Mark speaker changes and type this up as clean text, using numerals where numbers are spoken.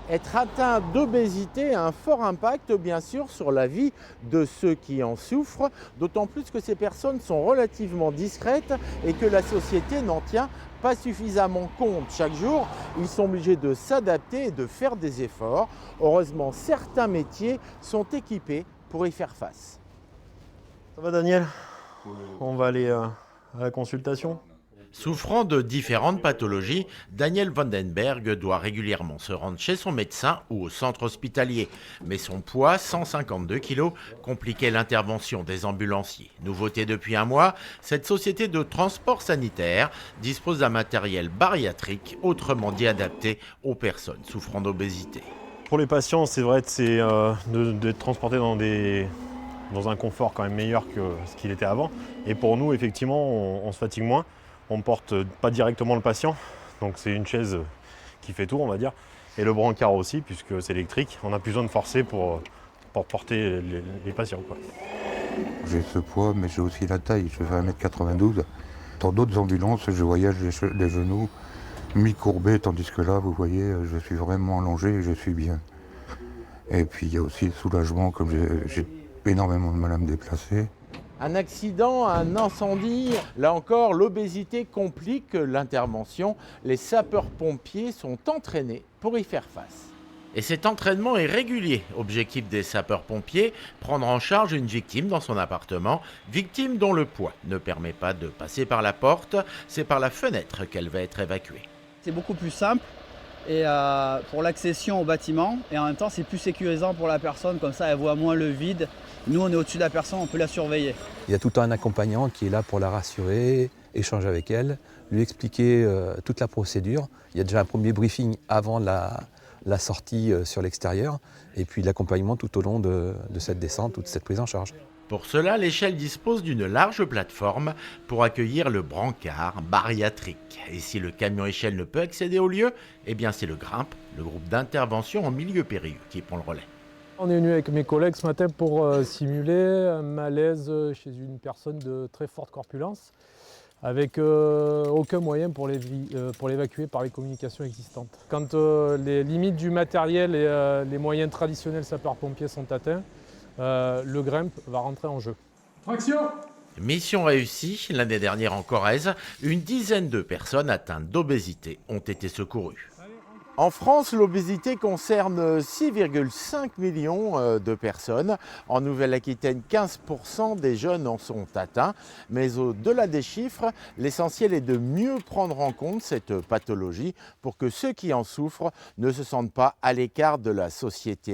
Speaker 1: Être atteint d'obésité a un fort impact bien sûr sur la vie de ceux qui en souffrent, d'autant plus que ces personnes sont relativement discrètes et que la société n'en tient pas suffisamment compte. Chaque jour, ils sont obligés de s'adapter et de faire des efforts. Heureusement, certains métiers sont équipés pour y faire face.
Speaker 2: Ça va Daniel? On va aller à la consultation.
Speaker 1: Souffrant de différentes pathologies, Daniel Vandenberg doit régulièrement se rendre chez son médecin ou au centre hospitalier. Mais son poids, 152 kg, compliquait l'intervention des ambulanciers. Nouveauté depuis un mois, cette société de transport sanitaire dispose d'un matériel bariatrique, autrement dit adapté aux personnes souffrant d'obésité.
Speaker 2: Pour les patients, c'est vrai que c'est d'être transporté dans un confort quand même meilleur que ce qu'il était avant. Et pour nous, effectivement, on se fatigue moins. On ne porte pas directement le patient, donc c'est une chaise qui fait tout, on va dire. Et le brancard aussi, puisque c'est électrique. On n'a plus besoin de forcer pour porter les patients, quoi.
Speaker 3: J'ai ce poids, mais j'ai aussi la taille. Je fais 1m92. Dans d'autres ambulances, je voyage les genoux mi-courbés, tandis que là, vous voyez, je suis vraiment allongé et je suis bien. Et puis il y a aussi le soulagement, comme j'ai énormément de mal à me déplacer.
Speaker 1: Un accident, un incendie, là encore, l'obésité complique l'intervention. Les sapeurs-pompiers sont entraînés pour y faire face. Et cet entraînement est régulier. Objectif des sapeurs-pompiers, prendre en charge une victime dans son appartement, victime dont le poids ne permet pas de passer par la porte, c'est par la fenêtre qu'elle va être évacuée.
Speaker 4: C'est beaucoup plus simple et pour l'accession au bâtiment, et en même temps c'est plus sécurisant pour la personne, comme ça elle voit moins le vide. Nous on est au-dessus de la personne, on peut la surveiller.
Speaker 5: Il y a tout le temps un accompagnant qui est là pour la rassurer, échanger avec elle, lui expliquer toute la procédure. Il y a déjà un premier briefing avant la sortie sur l'extérieur et puis l'accompagnement tout au long de cette descente ou de cette prise en charge.
Speaker 1: Pour cela, l'échelle dispose d'une large plateforme pour accueillir le brancard bariatrique. Et si le camion échelle ne peut accéder au lieu, eh bien c'est le GRIMP, le groupe d'intervention en milieu périlleux, qui prend le relais.
Speaker 6: On est venu avec mes collègues ce matin pour simuler un malaise chez une personne de très forte corpulence, avec aucun moyen pour l'évacuer par les communications existantes. Quand les limites du matériel et les moyens traditionnels sapeurs-pompiers sont atteints, le GRIMP va rentrer en jeu.
Speaker 7: Traction!
Speaker 1: Mission réussie, l'année dernière en Corrèze, une dizaine de personnes atteintes d'obésité ont été secourues. En France, l'obésité concerne 6,5 millions de personnes. En Nouvelle-Aquitaine, 15% des jeunes en sont atteints. Mais au-delà des chiffres, l'essentiel est de mieux prendre en compte cette pathologie pour que ceux qui en souffrent ne se sentent pas à l'écart de la société.